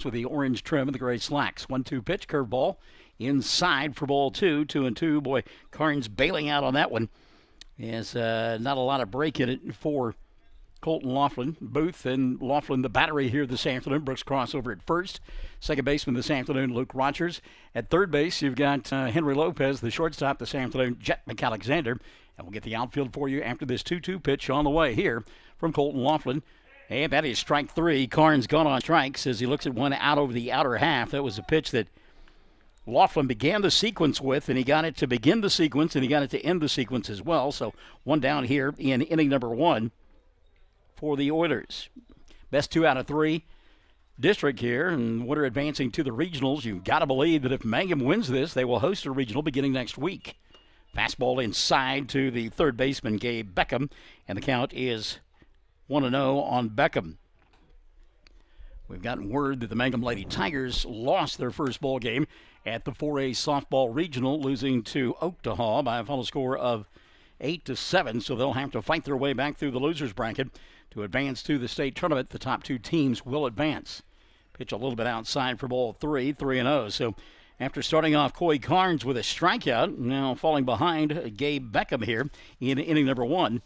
with the orange trim and the gray slacks. 1-2 pitch, curveball inside for ball two. 2-2. Boy, Carnes bailing out on that one. There's not a lot of break in it for Colton Laughlin. Booth and Laughlin, the battery here this afternoon. Brooks crossover at first. Second baseman this afternoon, Luke Rogers. At third base, you've got Henry Lopez, the shortstop this afternoon, Jet McAlexander. And we'll get the outfield for you after this 2-2 pitch on the way here from Colton Laughlin. And that is strike three. Carnes gone on strikes as he looks at one out over the outer half. That was a pitch that Laughlin began the sequence with, and he got it to begin the sequence, and he got it to end the sequence as well. So one down here in inning number one for the Oilers. Best 2 out of 3 district here, and Woodard advancing to the regionals. You've got to believe that if Mangum wins this, they will host a regional beginning next week. Fastball inside to the third baseman, Gabe Beckham, and the count is 1-0 on Beckham. We've gotten word that the Mangum Lady Tigers lost their first ball game at the 4A softball regional, losing to Oaktahaw by a final score of 8-7. So they'll have to fight their way back through the losers bracket to advance to the state tournament. The top 2 teams will advance. Pitch a little bit outside for ball 3-0. So after starting off Coy Carnes with a strikeout, now falling behind Gabe Beckham here in inning number one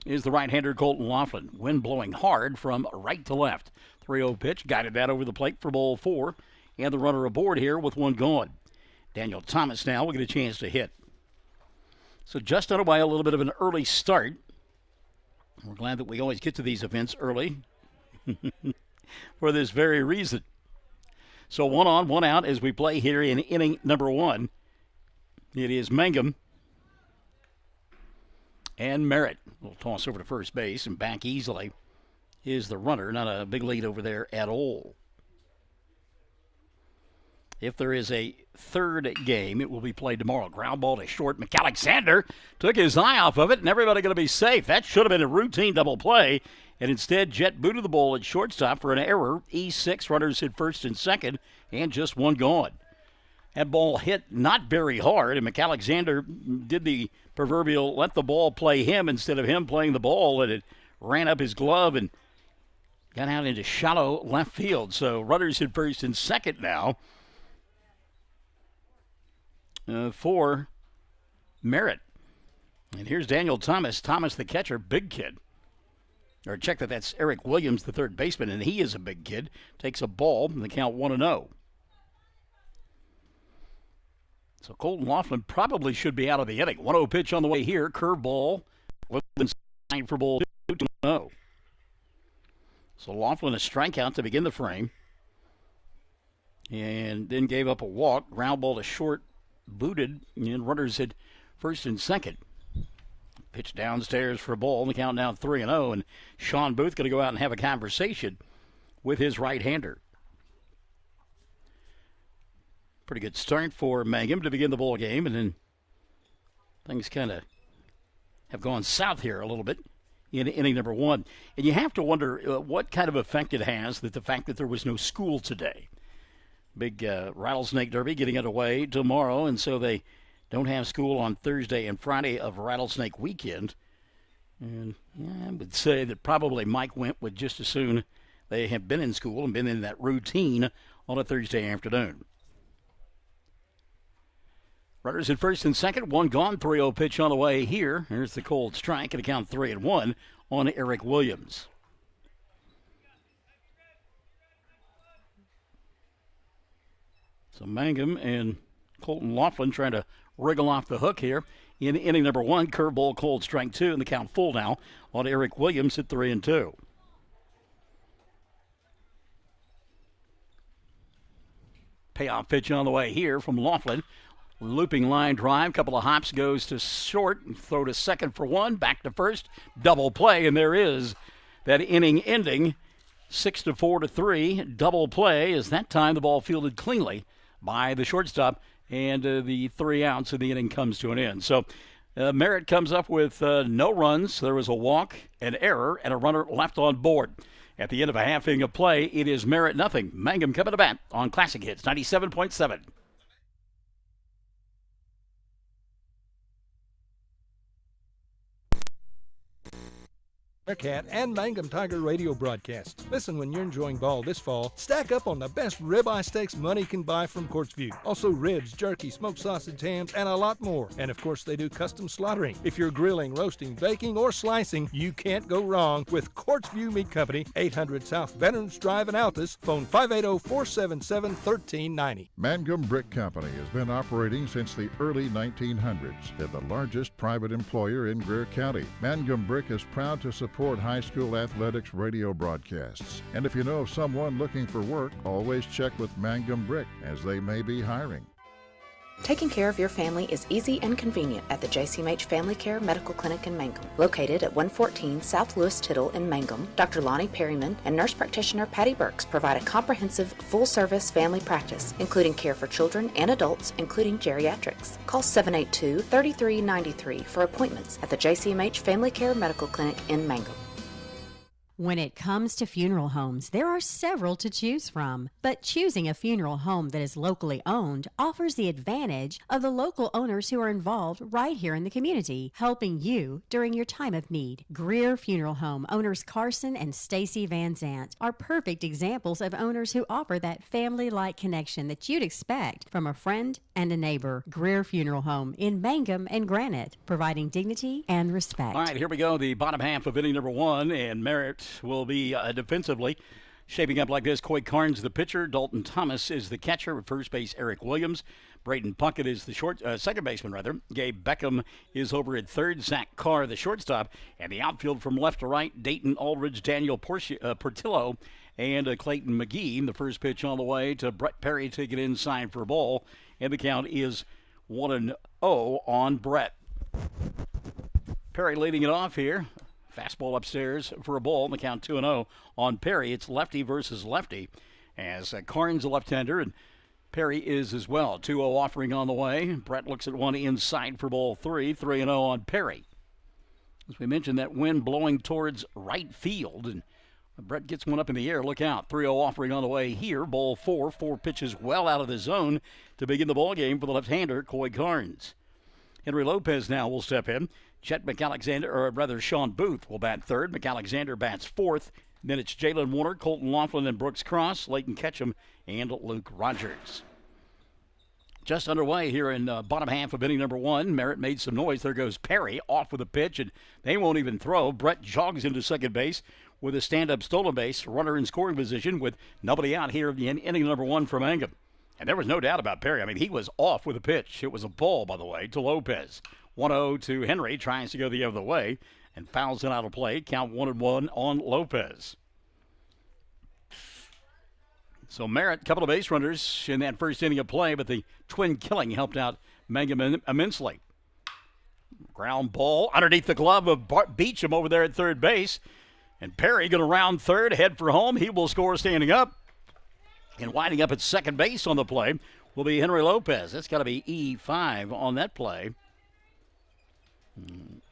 is the right-hander Colton Laughlin. Wind blowing hard from right to left. 3-0 pitch, guided that over the plate for ball 4. And the runner aboard here with one gone. Daniel Thomas now will get a chance to hit. So just underway, a little bit of an early start. We're glad that we always get to these events early for this very reason. So 1 on, 1 out as we play here in inning number one. It is Mangum and Merritt. We'll toss over to first base and back easily is the runner. Not a big lead over there at all. If there is a third game, it will be played tomorrow. Ground ball to short. McAlexander took his eye off of it, and everybody going to be safe. That should have been a routine double play, and instead Jet booted the ball at shortstop for an error. E6, runners hit first and second, and just one gone. That ball hit not very hard, and McAlexander did the proverbial let the ball play him instead of him playing the ball, and it ran up his glove and got out into shallow left field. So runners hit first and second now for Merritt. And here's Daniel Thomas. Thomas, the catcher, big kid. Or check that's Eric Williams, the third baseman, and he is a big kid. Takes a ball, and the count 1-0. So Colton Laughlin probably should be out of the inning. 1-0 pitch on the way here. Curveball. Inside for ball 2-0. So Laughlin a strikeout to begin the frame. And then gave up a walk. Ground ball to short. Booted. And runners hit first and second. Pitch downstairs for a ball. The count now 3-0. And Sean Booth going to go out and have a conversation with his right-hander. Pretty good start for Mangum to begin the ball game, and then things kind of have gone south here a little bit in inning number one. And you have to wonder what kind of effect it has that the fact that there was no school today. Big Rattlesnake Derby getting underway tomorrow, and so they don't have school on Thursday and Friday of Rattlesnake weekend. And I would say that probably Mike went with just as soon they have been in school and been in that routine on a Thursday afternoon. Runners at first and second, one gone. 3-0 pitch on the way here. Here's the cold strike at a count 3-1 on Eric Williams. So Mangum and Colton Laughlin trying to wriggle off the hook here in inning number one. Curveball, cold strike 2, and the count full now on Eric Williams at 3-2. Payoff pitch on the way here from Laughlin. Looping line drive, couple of hops, goes to short, throw to second for one, back to first, double play, and there is that inning ending, 6-4-3, double play, as that time the ball fielded cleanly by the shortstop, and the 3 outs of the inning comes to an end. So Merritt comes up with no runs. There was a walk, an error, and a runner left on board. At the end of a half inning of play, it is Merritt nothing. Mangum coming to bat on Classic Hits 97.7. Bearcat and Mangum Tiger radio broadcasts. Listen when you're enjoying ball this fall. Stack up on the best ribeye steaks money can buy from Courtsview. Also ribs, jerky, smoked sausage, hams, and a lot more. And of course they do custom slaughtering. If you're grilling, roasting, baking, or slicing, you can't go wrong with Courtsview Meat Company, 800 South Veterans Drive in Altus. Phone 580-477-1390. Mangum Brick Company has been operating since the early 1900s. They're the largest private employer in Greer County. Mangum Brick is proud to support high school athletics radio broadcasts. And if you know of someone looking for work, always check with Mangum Brick, as they may be hiring. Taking care of your family is easy and convenient at the JCMH Family Care Medical Clinic in Mangum. Located at 114 South Lewis Tittle in Mangum, Dr. Lonnie Perryman and nurse practitioner Patty Burks provide a comprehensive, full-service family practice, including care for children and adults, including geriatrics. Call 782-3393 for appointments at the JCMH Family Care Medical Clinic in Mangum. When it comes to funeral homes, there are several to choose from, but choosing a funeral home that is locally owned offers the advantage of the local owners who are involved right here in the community, helping you during your time of need. Greer Funeral Home owners Carson and Stacy Van Zant are perfect examples of owners who offer that family-like connection that you'd expect from a friend and a neighbor. Greer Funeral Home in Mangum and Granite, providing dignity and respect. All right, here we go. The bottom half of inning number one, and Merritt will be defensively shaping up like this. Coy Carnes the pitcher, Dalton Thomas is the catcher, at first base Eric Williams, Braden Puckett is the second baseman rather, Gabe Beckham is over at third, Zach Carr the shortstop, and the outfield from left to right, Dayton Aldridge, Daniel Portillo, and Clayton McGee. The first pitch on the way to Brett Perry, take it inside for a ball, and the count is 1-0 on Brett. Perry leading it off here. Fastball upstairs for a ball. The count 2-0 on Perry. It's lefty versus lefty, as Carnes a left-hander and Perry is as well. 2-0 offering on the way. Brett looks at one inside for ball 3-0 on Perry. As we mentioned, that wind blowing towards right field, and Brett gets one up in the air. Look out. 3-0 offering on the way here. Ball 4. 4 pitches well out of the zone to begin the ball game for the left-hander, Coy Carnes. Henry Lopez now will step in. Chet McAlexander, or rather Sean Booth, will bat third. McAlexander bats fourth. Then it's Jalen Warner, Colton Laughlin, and Brooks Cross, Leighton Ketchum, and Luke Rogers. Just underway here in bottom half of inning number one. Merritt made some noise. There goes Perry off with a pitch, and they won't even throw. Brett jogs into second base with a stand-up stolen base. Runner in scoring position with nobody out here in inning number one from Mangum. And there was no doubt about Perry. I mean, he was off with a pitch. It was a ball, by the way, to Lopez. 1-0 to Henry, tries to go the other way and fouls it out of play. Count 1-1 on Lopez. So Merritt, couple of base runners in that first inning of play, but the twin killing helped out Mangum immensely. Ground ball underneath the glove of Beecham over there at third base. And Perry going to round third, head for home. He will score standing up. And winding up at second base on the play will be Henry Lopez. That's got to be E5 on that play.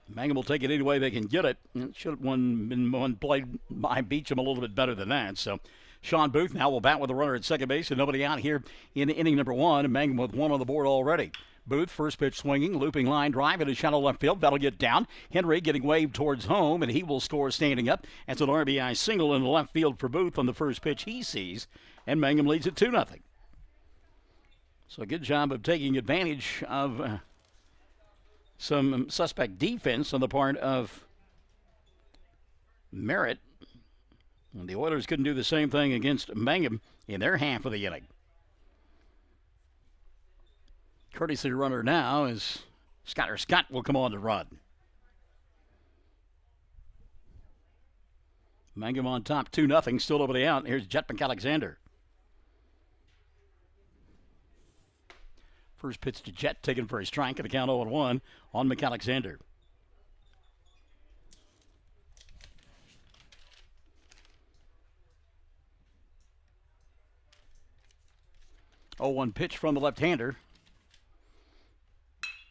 Mangum will take it any way they can get it. It should have been one played by Beecham a little bit better than that. So Sean Booth now will bat with a runner at second base and nobody out here in inning number one. And Mangum with one on the board already. Booth, first pitch swinging, looping line drive into shallow left field. That'll get down. Henry getting waved towards home, and he will score standing up. That's an RBI single in the left field for Booth on the first pitch he sees. And Mangum leads it 2-0. So a good job of taking advantage of some suspect defense on the part of Merritt. And the Oilers couldn't do the same thing against Mangum in their half of the inning. Courtesy runner now is Skyler Scott will come on to run. Mangum on top, 2-0, still nobody out. Here's Jet McAlexander. First pitch to Jet, taken for a strike at a count 0-1 on McAlexander. Oh, 1 pitch from the left-hander.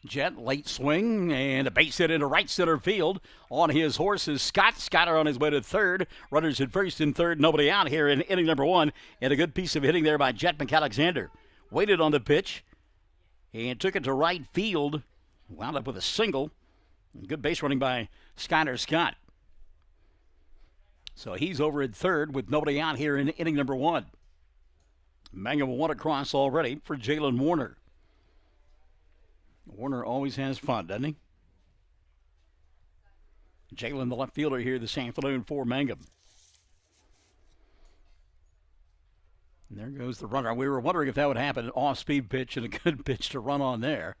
Jet, late swing, and a base hit into right center field. On his horse is Scott. Skyler on his way to third. Runners at first and third. Nobody out here in inning number one. And a good piece of hitting there by Jet McAlexander. Waited on the pitch and took it to right field. Wound up with a single. Good base running by Skyler Scott. So he's over at third with nobody out here in inning number 1. Mangum one across already for Jalen Warner. Warner always has fun, doesn't he? Jalen, the left fielder here this afternoon for Mangum. And there goes the runner. We were wondering if that would happen. An off-speed pitch and a good pitch to run on there.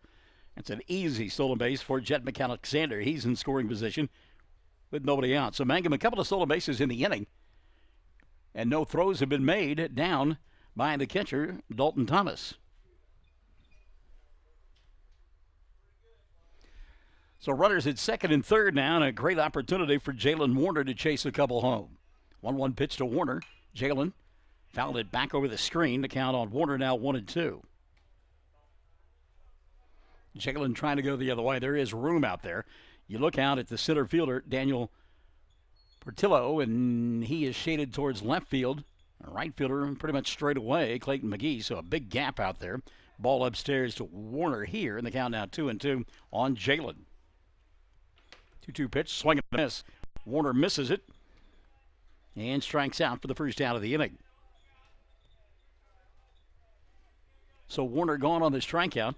It's an easy stolen base for Jet McAlexander. He's in scoring position with nobody out. So Mangum, a couple of stolen bases in the inning. And no throws have been made down by the catcher, Dalton Thomas. So runners at second and third now, and a great opportunity for Jalen Warner to chase a couple home. 1-1 pitch to Warner. Jalen fouled it back over the screen to count on Warner now 1-2. Jalen trying to go the other way. There is room out there. You look out at the center fielder, Daniel Portillo, and he is shaded towards left field. Right fielder pretty much straight away, Clayton McGee. So a big gap out there. Ball upstairs to Warner here, and the count now 2-2 on Jalen. 2-2 pitch, swing and miss. Warner misses it and strikes out for the first out of the inning. So Warner gone on the strikeout.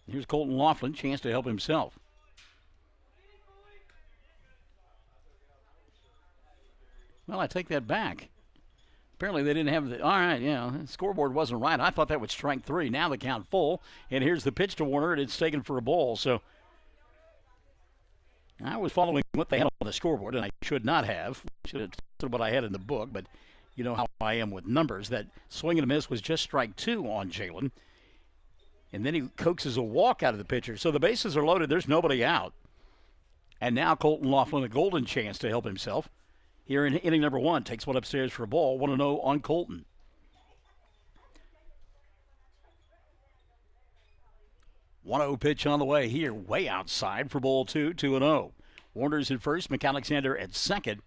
Here's Colton Laughlin, chance to help himself. Well, I take that back. Apparently they didn't have the, all right, the scoreboard wasn't right. I thought that was strike 3. Now the count full, and here's the pitch to Warner, and it's taken for a ball. So I was following what they had on the scoreboard, and I should not have. Should have said what I had in the book, but you know how I am with numbers. That swing and a miss was just strike 2 on Jalen. And then he coaxes a walk out of the pitcher. So the bases are loaded. There's nobody out. And now Colton Laughlin, a golden chance to help himself. Here in inning number 1, takes one upstairs for a ball. 1-0 on Colton. One 1-0 pitch on the way here, way outside for ball 2, 2-0. Warner's at first, McAlexander at second.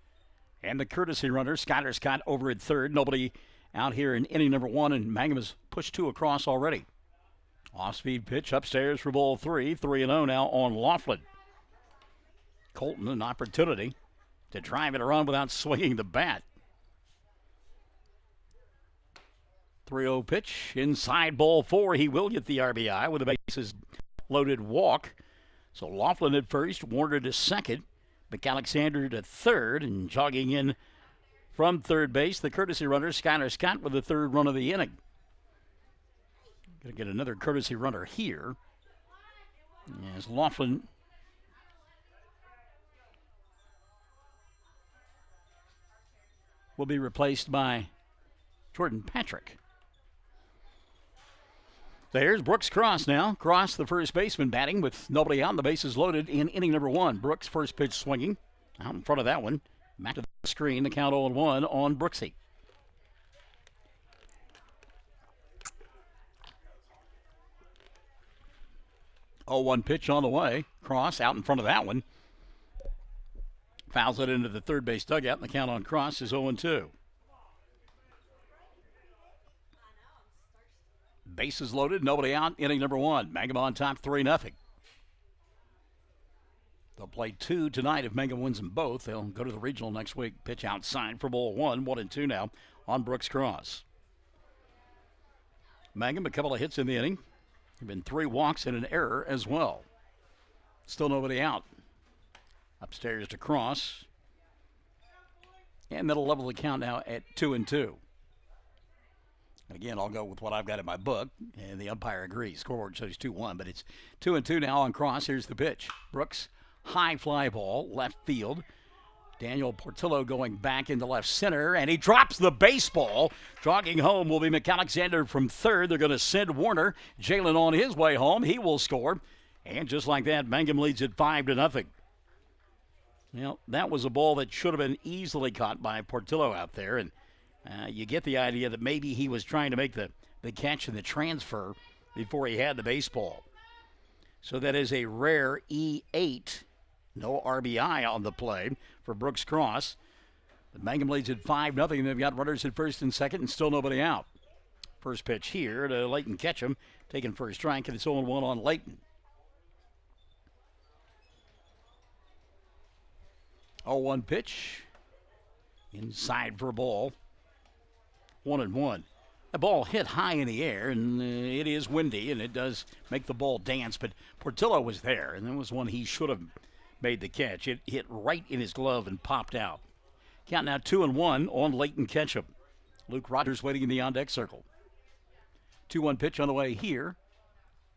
And the courtesy runner, Skyler Scott, over at third. Nobody out here in inning number 1, and Mangum has pushed 2 across already. Off-speed pitch upstairs for ball 3, 3-0 now on Laughlin. Colton, an opportunity to drive it around without swinging the bat. 3-0 pitch, inside ball 4. He will get the RBI with a bases loaded walk. So Laughlin at first, Warner to second, McAlexander to third, and jogging in from third base, the courtesy runner, Skyler Scott, with the third run of the inning. Going to get another courtesy runner here as Laughlin will be replaced by Jordan Patrick. There's Brooks Cross now. Cross, the first baseman, batting with nobody out. The bases loaded in inning number 1. Brooks, first pitch swinging. Out in front of that one. Back to the screen. The count 0-1 on Brooksy. Oh, 1 pitch on the way. Cross out in front of that one. Fouls it into the third base dugout, and the count on Cross is 0-2. Bases loaded, nobody out, inning number 1. Mangum on top, 3-0. They'll play 2 tonight. If Mangum wins them both, they'll go to the regional next week. Pitch outside for ball 1, 1-2 now on Brooks Cross. Mangum, a couple of hits in the inning. There have been 3 walks and an error as well. Still nobody out. Upstairs to Cross. And that'll level the count now at 2-2. And again, I'll go with what I've got in my book, and the umpire agrees. Scoreboard shows 2-1, but it's 2-2 now on Cross. Here's the pitch. Brooks, high fly ball, left field. Daniel Portillo going back into left center, and he drops the baseball. Jogging home will be McAlexander from third. They're going to send Warner. Jalen on his way home. He will score. And just like that, Mangum leads it 5-0. Well, that was a ball that should have been easily caught by Portillo out there, and you get the idea that maybe he was trying to make the catch and the transfer before he had the baseball. So that is a rare E8. No RBI on the play for Brooks Cross. The Mangum leads at 5-0. They've got runners at first and second and still nobody out. First pitch here to Leighton Ketchum, taking for a strike, and it's 0-1 on Leighton. 0-1 pitch. Inside for a ball. 1-1. The ball hit high in the air, and it is windy, and it does make the ball dance, but Portillo was there, and that was one he should have made the catch. It hit right in his glove and popped out. Count now 2-1 on Leighton Ketchum. Luke Rogers waiting in the on-deck circle. 2-1 pitch on the way here.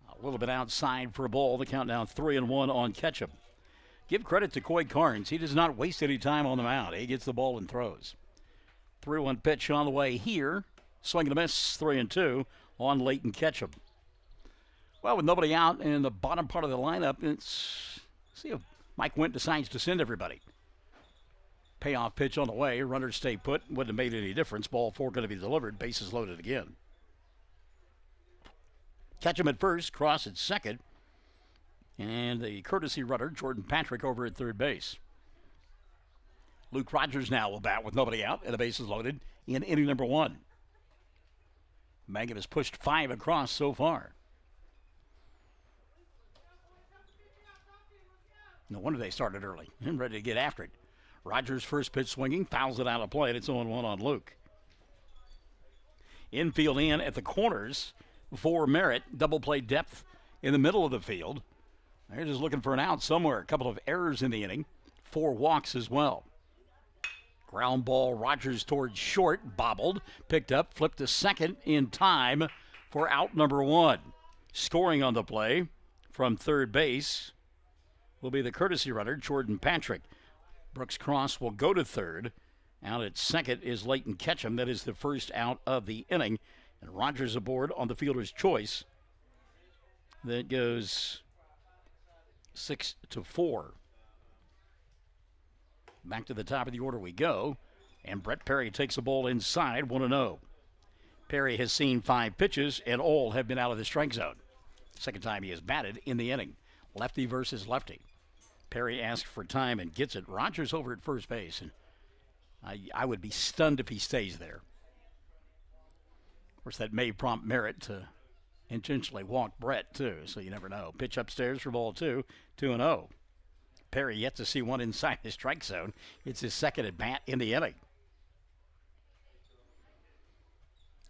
A little bit outside for a ball. The count now 3-1 on Ketchum. Give credit to Coy Carnes. He does not waste any time on the mound. He gets the ball and throws. 3-1 pitch on the way here. Swing and a miss, 3-2 on Leighton Ketchum. Well, with nobody out in the bottom part of the lineup, see if Mike Wint decides to send everybody. Payoff pitch on the way. Runners stay put. Wouldn't have made any difference. Ball 4 going to be delivered. Bases loaded again. Ketchum at first. Cross at second. And the courtesy runner, Jordan Patrick, over at third base. Luke Rogers now will bat with nobody out, and the bases loaded in inning number 1. Mangum has pushed 5 across so far. No wonder they started early and ready to get after it. Rogers' first pitch swinging, fouls it out of play, and it's 0-1 on Luke. Infield in at the corners for Merritt. Double play depth in the middle of the field. They're just looking for an out somewhere. A couple of errors in the inning. 4 walks as well. Ground ball, Rogers towards short, bobbled, picked up, flipped to second in time for out number 1. Scoring on the play from third base will be the courtesy runner, Jordan Patrick. Brooks Cross will go to third. Out at second is Leighton Ketchum. That is the first out of the inning. And Rogers aboard on the fielder's choice. That goes 6-4. Back to the top of the order we go. And Brett Perry takes the ball inside, 1-0. Perry has seen 5 pitches, and all have been out of the strike zone. Second time he has batted in the inning. Lefty versus lefty. Perry asks for time and gets it. Rogers over at first base, and I would be stunned if he stays there. Of course, that may prompt Merritt to intentionally walk Brett, too, so you never know. Pitch upstairs for ball 2, 2-0. Perry yet to see one inside the strike zone. It's his second at bat in the inning.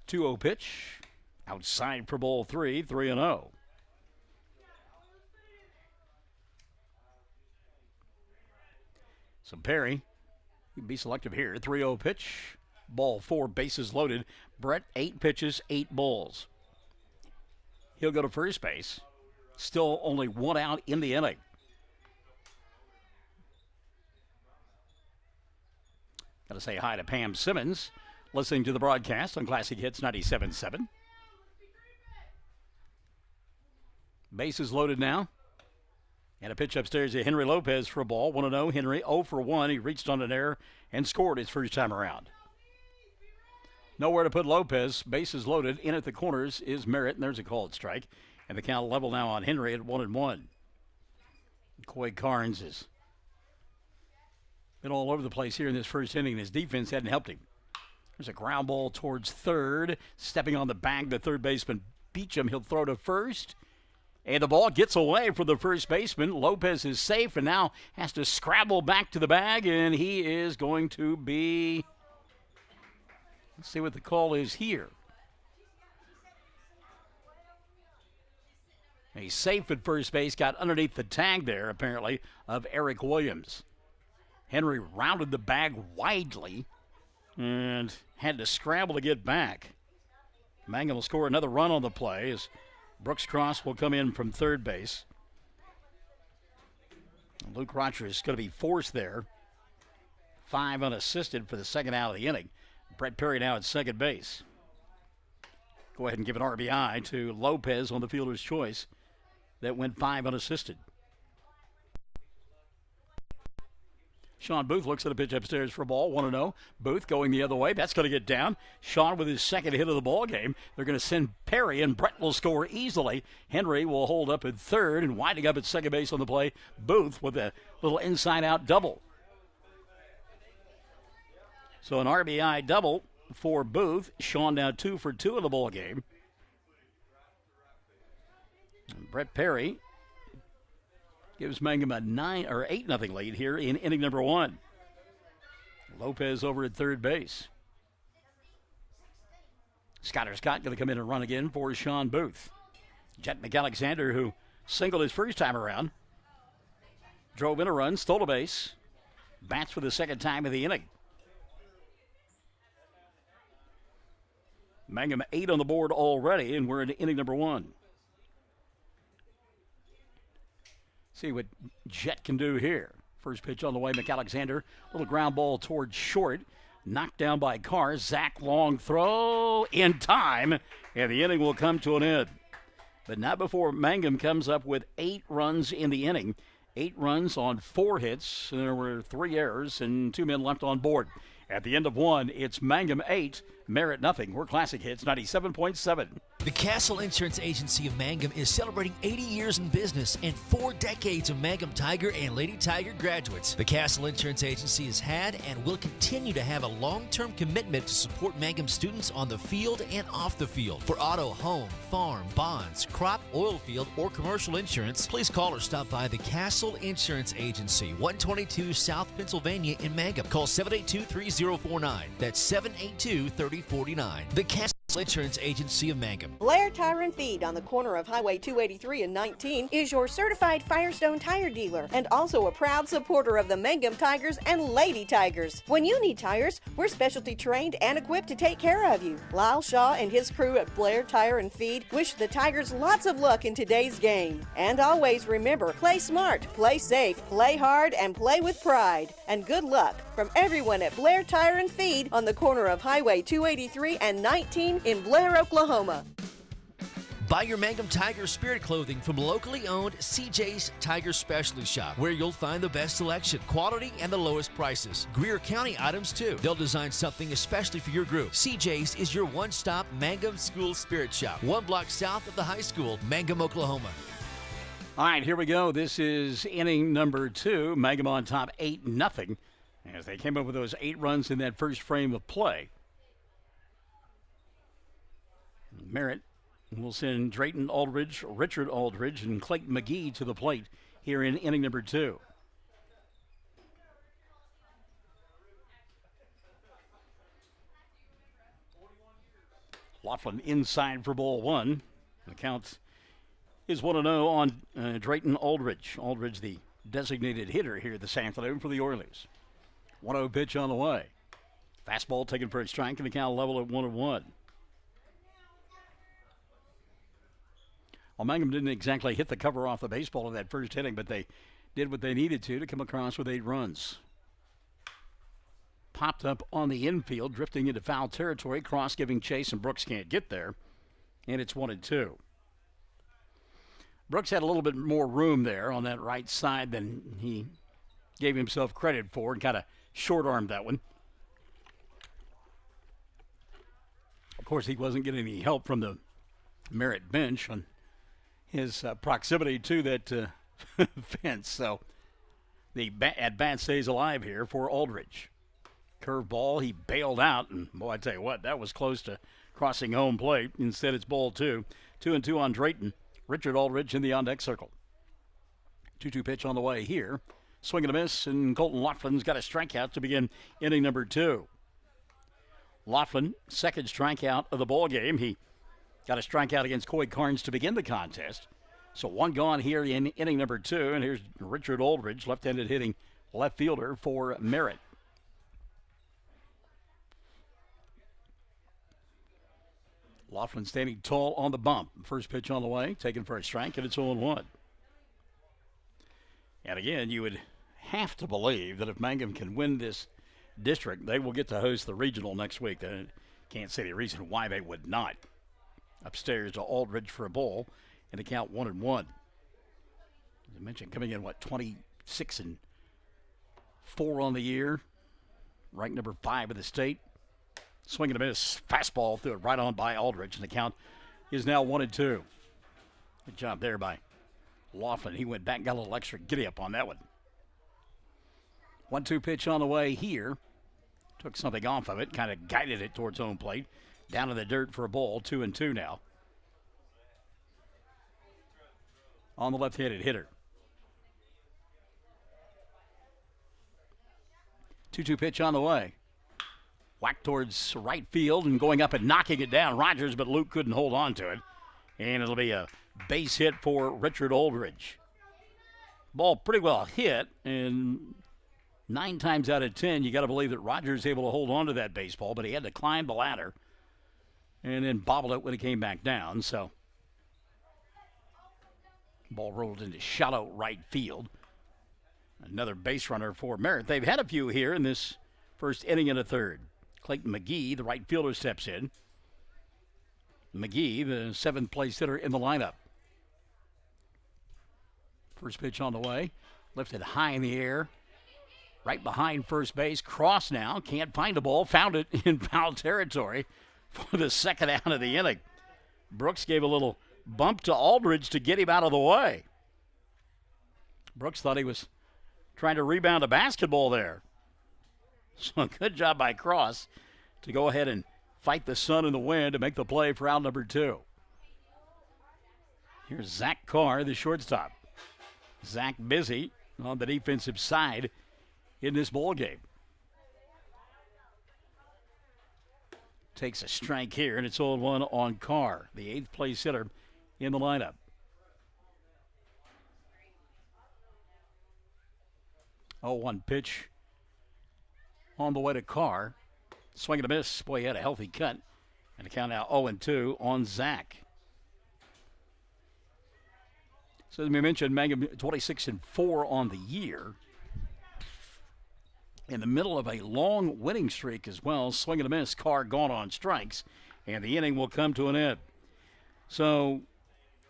2-0 pitch. Outside for ball 3, 3-0. So Perry can be selective here. 3-0 pitch. Ball 4, bases loaded. Brett, 8 pitches, 8 balls. He'll go to first base. Still only 1 out in the inning. Got to say hi to Pam Simmons, listening to the broadcast on Classic Hits 97.7. Bases loaded now. And a pitch upstairs to Henry Lopez for a ball. 1-0. Henry 0 for 1. He reached on an error and scored his first time around. Nowhere to put Lopez. Bases loaded. In at the corners is Merritt, and there's a called strike. And the count level now on Henry at 1-1. Coy Carnes has been all over the place here in this first inning, and his defense hadn't helped him. There's a ground ball towards third. Stepping on the bag, the third baseman Beecham. He'll throw to first. And the ball gets away from the first baseman. Lopez is safe and now has to scrabble back to the bag, and he is going to be... Let's see what the call is here. He's safe at first base, got underneath the tag there, apparently, of Eric Williams. Henry rounded the bag widely and had to scramble to get back. Mangum will score another run on the play as Brooks Cross will come in from third base. Luke Rogers is going to be forced there. 5 unassisted for the second out of the inning. Brett Perry now at second base. Go ahead and give an RBI to Lopez on the fielder's choice. That went 5 unassisted. Sean Booth looks at a pitch upstairs for a ball, 1-0. Booth going the other way. That's going to get down. Sean with his second hit of the ball game. They're going to send Perry, and Brett will score easily. Henry will hold up at third, and winding up at second base on the play, Booth with a little inside-out double. So an RBI double for Booth. Sean now 2 for 2 in the ball game. And Brett Perry gives Mangum a 8-0 lead here in inning number 1. Lopez over at third base. Skyler Scott going to come in and run again for Sean Booth. Jet McAlexander, who singled his first time around, drove in a run, stole a base, bats for the second time of the inning. Mangum 8 on the board already, and we're in inning number 1. See what Jet can do here. First pitch on the way, McAlexander. Little ground ball towards short. Knocked down by Carr. Zach long throw in time, and the inning will come to an end. But not before Mangum comes up with 8 runs in the inning. 8 runs on 4 hits. There were 3 errors and 2 men left on board. At the end of 1, it's Mangum 8, Merritt nothing. We're Classic Hits 97.7. The Castle Insurance Agency of Mangum is celebrating 80 years in business and 4 decades of Mangum Tiger and Lady Tiger graduates. The Castle Insurance Agency has had and will continue to have a long-term commitment to support Mangum students on the field and off the field. For auto, home, farm, bonds, crop, oil field, or commercial insurance, please call or stop by the Castle Insurance Agency, 122 South Pennsylvania in Mangum. Call 782-3049. That's 782-3049. The Castle Insurance Agency of Mangum. Blair Tire and Feed on the corner of Highway 283 and 19 is your certified Firestone tire dealer and also a proud supporter of the Mangum Tigers and Lady Tigers. When you need tires, we're specialty trained and equipped to take care of you. Lyle Shaw and his crew at Blair Tire and Feed wish the Tigers lots of luck in today's game. And always remember, play smart, play safe, play hard, and play with pride. And good luck from everyone at Blair Tire and Feed on the corner of Highway 283 and 19 in Blair, Oklahoma. Buy your Mangum Tiger Spirit clothing from locally owned CJ's Tiger Specialty Shop, where you'll find the best selection, quality, and the lowest prices. Greer County items, too. They'll design something especially for your group. CJ's is your one-stop Mangum School Spirit Shop, 1 block south of the high school, Mangum, Oklahoma. All right, here we go. This is inning number 2. Mangum on top 8-0 as they came up with those 8 runs in that first frame of play. Merritt will send Drayton Aldridge, Richard Aldridge, and Clayton McGee to the plate here in inning number 2. Laughlin inside for ball 1. The count is 1-0 on Drayton Aldridge. Aldridge, the designated hitter here this afternoon for the Oilers. 1-0 pitch on the way. Fastball taken for a strike, and the count level at 1-1. Well, Mangum didn't exactly hit the cover off the baseball in that first inning, but they did what they needed to come across with 8 runs. Popped up on the infield, drifting into foul territory. Cross giving chase, and Brooks can't get there. And it's 1-2. Brooks had a little bit more room there on that right side than he gave himself credit for, and kind of short-armed that one. Of course, he wasn't getting any help from the Merritt bench on his proximity to that fence. So the at-bat stays alive here for Aldridge. Curveball, he bailed out, and boy, I tell you what, that was close to crossing home plate. Instead, it's ball 2. 2-2 on Drayton. Richard Aldridge in the on-deck circle. 2-2 pitch on the way here. Swing and a miss, and Colton Laughlin's got a strikeout to begin inning number 2. Laughlin, second strikeout of the ball game. He got a strikeout against Coy Carnes to begin the contest. So 1 gone here in inning number 2, and here's Richard Aldridge, left-handed hitting left fielder for Merritt. Laughlin standing tall on the bump. First pitch on the way, taken for a strike, and it's 0-1. And again, you would have to believe that if Mangum can win this district, they will get to host the regional next week. They can't see any reason why they would not. Upstairs to Aldridge for a ball, and the count 1-1. As I mentioned, coming in, 26-4 on the year, ranked number 5 in the state. Swing and a miss, fastball threw it right on by Aldridge, and the count is now 1-2. Good job there by Laughlin. He went back, got a little extra giddy up on that one. 1-2 pitch on the way here. Took something off of it, kind of guided it towards home plate. Down in the dirt for a ball, 2-2 now. On the left-handed hitter. 2-2 pitch on the way. Whack towards right field and going up and knocking it down. Rogers, but Luke couldn't hold on to it. And it'll be a base hit for Richard Aldridge. Ball pretty well hit, and 9 times out of 10, you got to believe that Rogers is able to hold on to that baseball, but he had to climb the ladder and then bobbled it when he came back down. So, ball rolled into shallow right field. Another base runner for Merritt. They've had a few here in this first inning and a third. Clayton McGee, the right fielder, steps in. McGee, the 7th place hitter in the lineup. First pitch on the way. Lifted high in the air. Right behind first base. Cross now. Can't find a ball. Found it in foul territory for the second out of the inning. Brooks gave a little bump to Aldridge to get him out of the way. Brooks thought he was trying to rebound a basketball there. So good job by Cross to go ahead and fight the sun and the wind to make the play for out number 2. Here's Zach Carr, the shortstop. Zach busy on the defensive side in this ball game. Takes a strike here, and it's 0-1 on Carr, the 8th place hitter in the lineup. 0-1 pitch on the way to Carr. Swing and a miss. Boy, he had a healthy cut. And the count now 0-2 on Zach. So as we mentioned, Mangum 26-4 on the year. In the middle of a long winning streak as well. Swing and a miss. Carr gone on strikes. And the inning will come to an end. So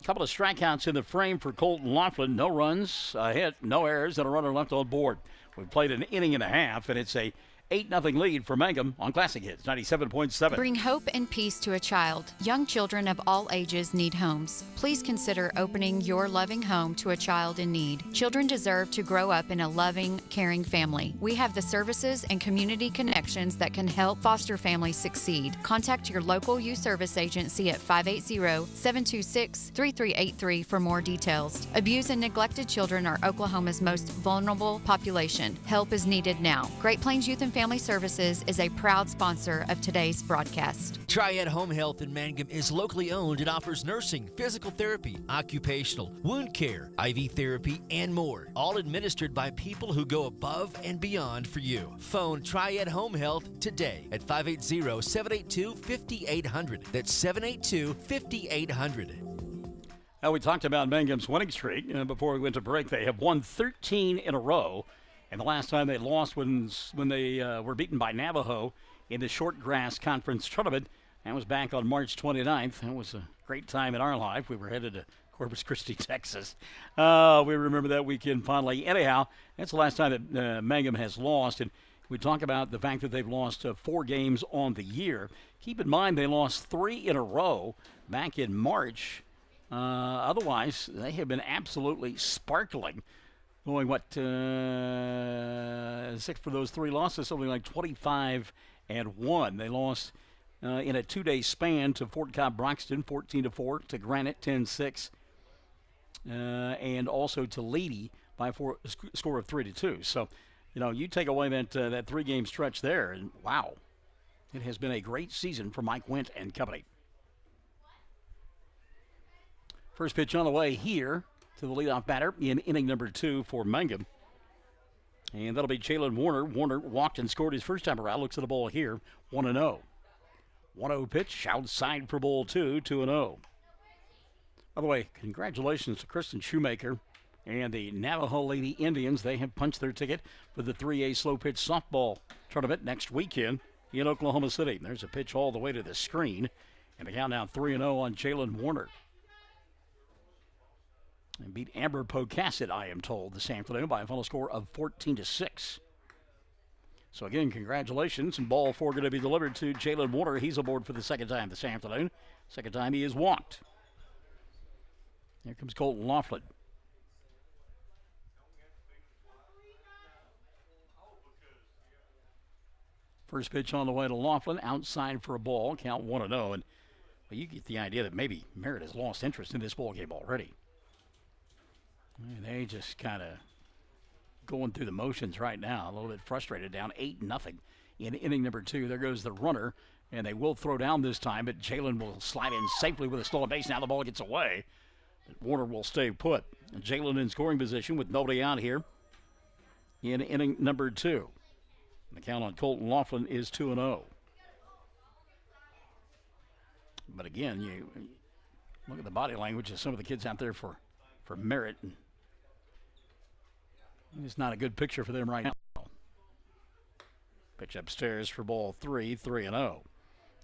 a couple of strikeouts in the frame for Colton Laughlin. No runs, a hit, no errors, and a runner left on board. We've played an inning and a half, and it's a 8-0 lead for Mangum on Classic Hits 97.7. Bring hope and peace to a child. Young children of all ages need homes. Please consider opening your loving home to a child in need. Children deserve to grow up in a loving, caring family. We have the services and community connections that can help foster families succeed. Contact your local youth service agency at 580-726-3383 for more details. Abused and neglected children are Oklahoma's most vulnerable population. Help is needed now. Great Plains Youth and Family Services is a proud sponsor of today's broadcast. Triad Home Health in Mangum is locally owned and offers nursing, physical therapy, occupational, wound care, IV therapy, and more. All administered by people who go above and beyond for you. Phone Triad Home Health today at 580-782-5800. That's 782-5800. Now, we talked about Mangum's winning streak before we went to break. They have won 13 in a row. And the last time they lost when they were beaten by Navajo in the Short Grass Conference Tournament, that was back on March 29th. That was a great time in our life. We were headed to Corpus Christi, Texas. We remember that weekend fondly. Anyhow, that's the last time that Mangum has lost. And we talk about the fact that they've lost 4 games on the year. Keep in mind they lost 3 in a row back in March. Otherwise, they have been absolutely sparkling. Going, 6 for those 3 losses, something like 25-1. They lost in a 2-day span to Fort Cobb Broxton, 14-4, to Granite, 10-6, and also to Leedy by a score of 3-2. So, you take away that 3-game stretch there, and wow, it has been a great season for Mike Wendt and company. First pitch on the way here to the leadoff batter in inning number 2 for Mangum. And that'll be Jalen Warner. Warner walked and scored his first time around. Looks at the ball here, 1-0. 1-0 pitch outside for ball 2, 2-0. By the way, congratulations to Kristen Shoemaker and the Navajo Lady Indians. They have punched their ticket for the 3A slow pitch softball tournament next weekend in Oklahoma City. There's a pitch all the way to the screen. And the count now 3-0 on Jalen Warner. And beat Amber Pocasset, I am told, this afternoon by a final score of 14-6. So again, congratulations. And ball 4 going to be delivered to Jalen Warner. He's aboard for the second time this afternoon. Second time he has walked. Here comes Colton Laughlin. First pitch on the way to Laughlin, outside for a ball, count 1-0. And well, you get the idea that maybe Merritt has lost interest in this ball game already. And they just kind of going through the motions right now, a little bit frustrated, down 8-0 in inning number 2. There goes the runner, and they will throw down this time, but Jalen will slide in safely with a stolen base. Now the ball gets away. Warner will stay put. Jalen in scoring position with nobody out here in inning number 2. The count on Colton Laughlin is 2-0. But again, you look at the body language of some of the kids out there for Merritt. And it's not a good picture for them right now. Pitch upstairs for ball 3, 3-0.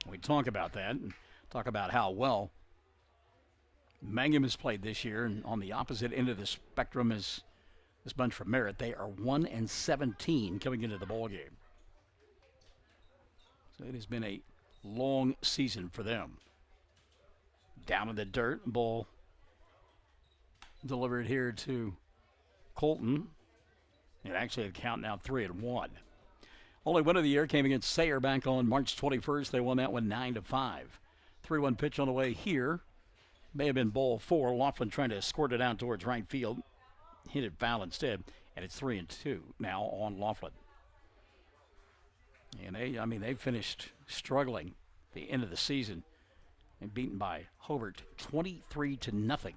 We talk about that and talk about how well Mangum has played this year, and on the opposite end of the spectrum is this bunch from Merritt. They are 1-17 coming into the ball game. So it has been a long season for them. Down in the dirt, ball delivered here to Colton. It actually had count now 3-1. Only win of the year came against Sayre back on March 21st. They won that one 9-5. 3-1 pitch on the way here. May have been ball 4. Laughlin trying to squirt it out towards right field. Hit it foul instead, and it's 3-2 now on Laughlin. And they finished struggling at the end of the season and beaten by Hobart 23-0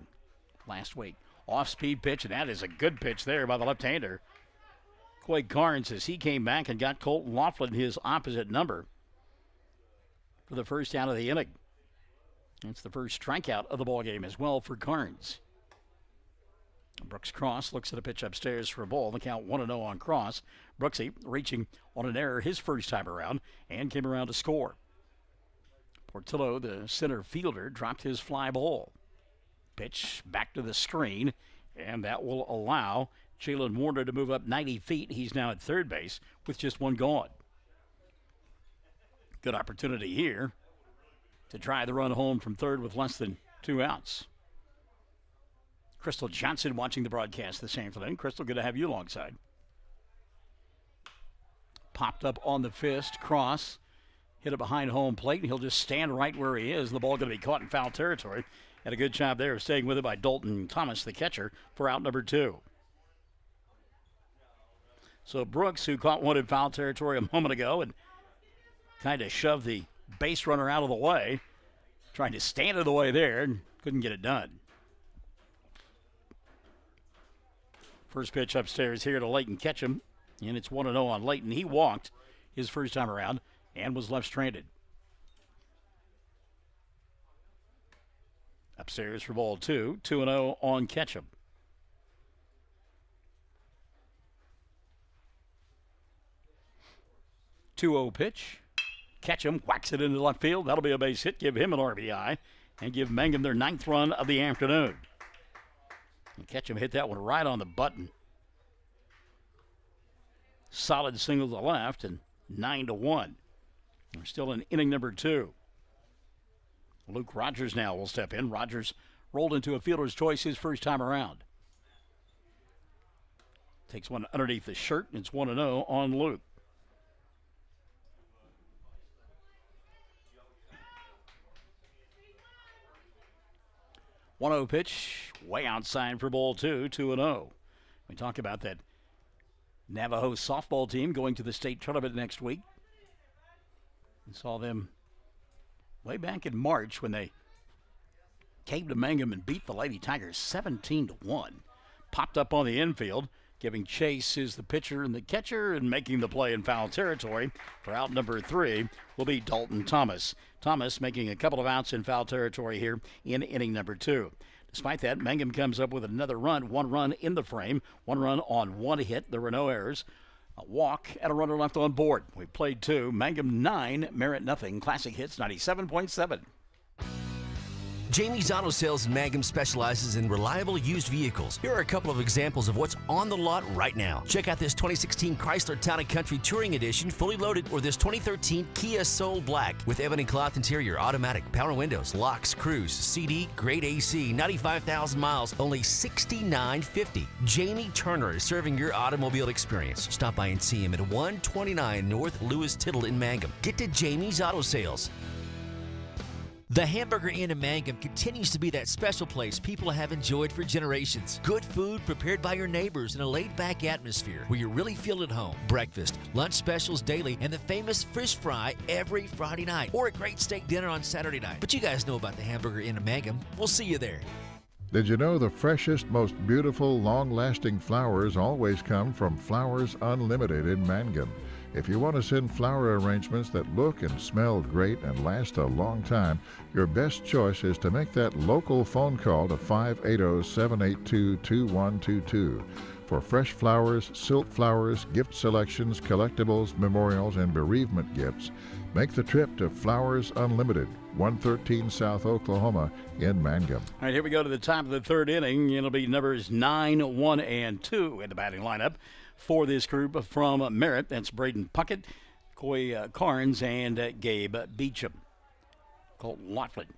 last week. Off-speed pitch, and that is a good pitch there by the left-hander. Quade Carnes, as he came back and got Colton Laughlin his opposite number for the first out of the inning. It's the first strikeout of the ball game as well for Carnes. Brooks Cross looks at a pitch upstairs for a ball. The count 1-0 on Cross. Brooksy reaching on an error his first time around and came around to score. Portillo, the center fielder, dropped his fly ball. Pitch back to the screen, and that will allow Jalen Warner to move up 90 feet. He's now at third base with just one gone. Good opportunity here to try the run home from third with less than 2 outs. Crystal Johnson watching the broadcast this afternoon. Crystal, good to have you alongside. Popped up on the fist. Cross hit it behind home plate, and he'll just stand right where he is. The ball going to be caught in foul territory. Had a good job there of staying with it by Dalton Thomas, the catcher, for out number 2. So Brooks, who caught one in foul territory a moment ago and kind of shoved the base runner out of the way, trying to stand in the way there and couldn't get it done. First pitch upstairs here to Leighton Ketchum, and it's 1-0 on Leighton. He walked his first time around and was left stranded. Upstairs for ball 2, 2-0 on Ketchum. Two-0 pitch. Ketchum whacks it into left field. That'll be a base hit. Give him an RBI and give Mangum their 9th run of the afternoon. And Ketchum hit that one right on the button. Solid single to the left, and 9-1. We're still in inning number 2. Luke Rogers now will step in. Rogers rolled into a fielder's choice his first time around. Takes one underneath the shirt, and it's 1-0 on Luke. One 0 pitch, way outside for ball 2, 2-0. We talk about that Navajo softball team going to the state tournament next week. We saw them way back in March when they came to Mangum and beat the Lady Tigers 17-1. Popped up on the infield, giving chase is the pitcher and the catcher, and making the play in foul territory for out number 3 will be Dalton Thomas. Thomas making a couple of outs in foul territory here in inning number 2. Despite that, Mangum comes up with another run, 1 run in the frame, 1 run on 1 hit. There were no errors. A walk and a runner left on board. We played 2. Mangum 9, Merritt nothing. Classic Hits 97.7. Jamie's Auto Sales in Mangum specializes in reliable used vehicles. Here are a couple of examples of what's on the lot right now. Check out this 2016 Chrysler Town & Country Touring Edition, fully loaded, or this 2013 Kia Soul Black with ebony cloth interior, automatic, power windows, locks, cruise, CD, great AC, 95,000 miles, only $69.50. Jamie Turner is serving your automobile experience. Stop by and see him at 129 North Lewis Tittle in Mangum. Get to Jamie's Auto Sales. The Hamburger Inn in Mangum continues to be that special place people have enjoyed for generations. Good food prepared by your neighbors in a laid-back atmosphere where you really feel at home. Breakfast, lunch specials daily, and the famous fish fry every Friday night. Or a great steak dinner on Saturday night. But you guys know about the Hamburger Inn in Mangum. We'll see you there. Did you know the freshest, most beautiful, long-lasting flowers always come from Flowers Unlimited in Mangum? If you want to send flower arrangements that look and smell great and last a long time, your best choice is to make that local phone call to 580-782-2122. For fresh flowers, silk flowers, gift selections, collectibles, memorials, and bereavement gifts, make the trip to Flowers Unlimited, 113 South Oklahoma in Mangum. All right, here we go to the top of the third inning. It'll be numbers 9, 1, and 2 in the batting lineup for this group from Merritt. That's Braden Puckett, Coy Carnes, and Gabe Beecham. Colton Laughlin.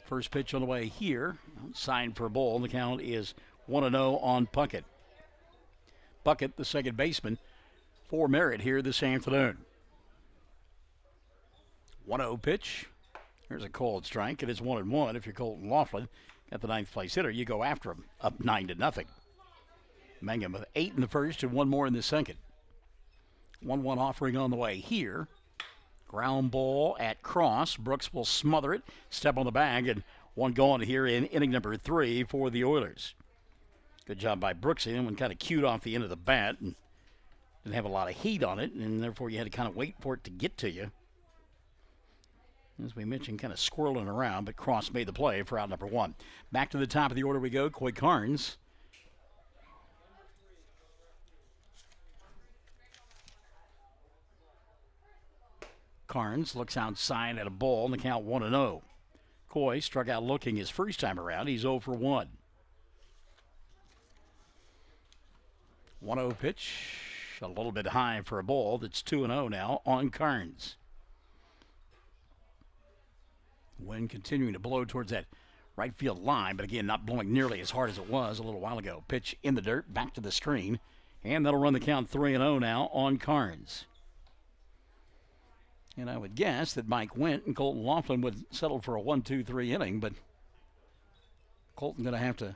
First pitch on the way here. Signed for a ball. The count is 1-0 on Puckett. Puckett, the second baseman for Merritt here this afternoon. 1-0 pitch. There's a called strike. It is 1-1. If you're Colton Laughlin, got the ninth place hitter, you go after him. Up 9-0. Mangum with 8 in the first and 1 more in the second. 1-1 offering on the way here. Ground ball at cross. Brooks will smother it, step on the bag, and one gone here in inning number 3 for the Oilers. Good job by Brooks. That one kind of cued off the end of the bat and didn't have a lot of heat on it, and therefore you had to kind of wait for it to get to you. As we mentioned, kind of squirreling around, but Cross made the play for out number 1. Back to the top of the order we go. Coy Carnes. Carnes looks outside at a ball, and the count 1-0. Coy struck out looking his first time around. He's 0 for 1. 1-0 pitch, a little bit high for a ball. That's 2-0 now on Carnes. Wind continuing to blow towards that right field line, but again, not blowing nearly as hard as it was a little while ago. Pitch in the dirt, back to the screen, and that'll run the count 3-0 now on Carnes. And I would guess that Mike Went and Colton Laughlin would settle for a 1-2-3 inning, but Colton going to have to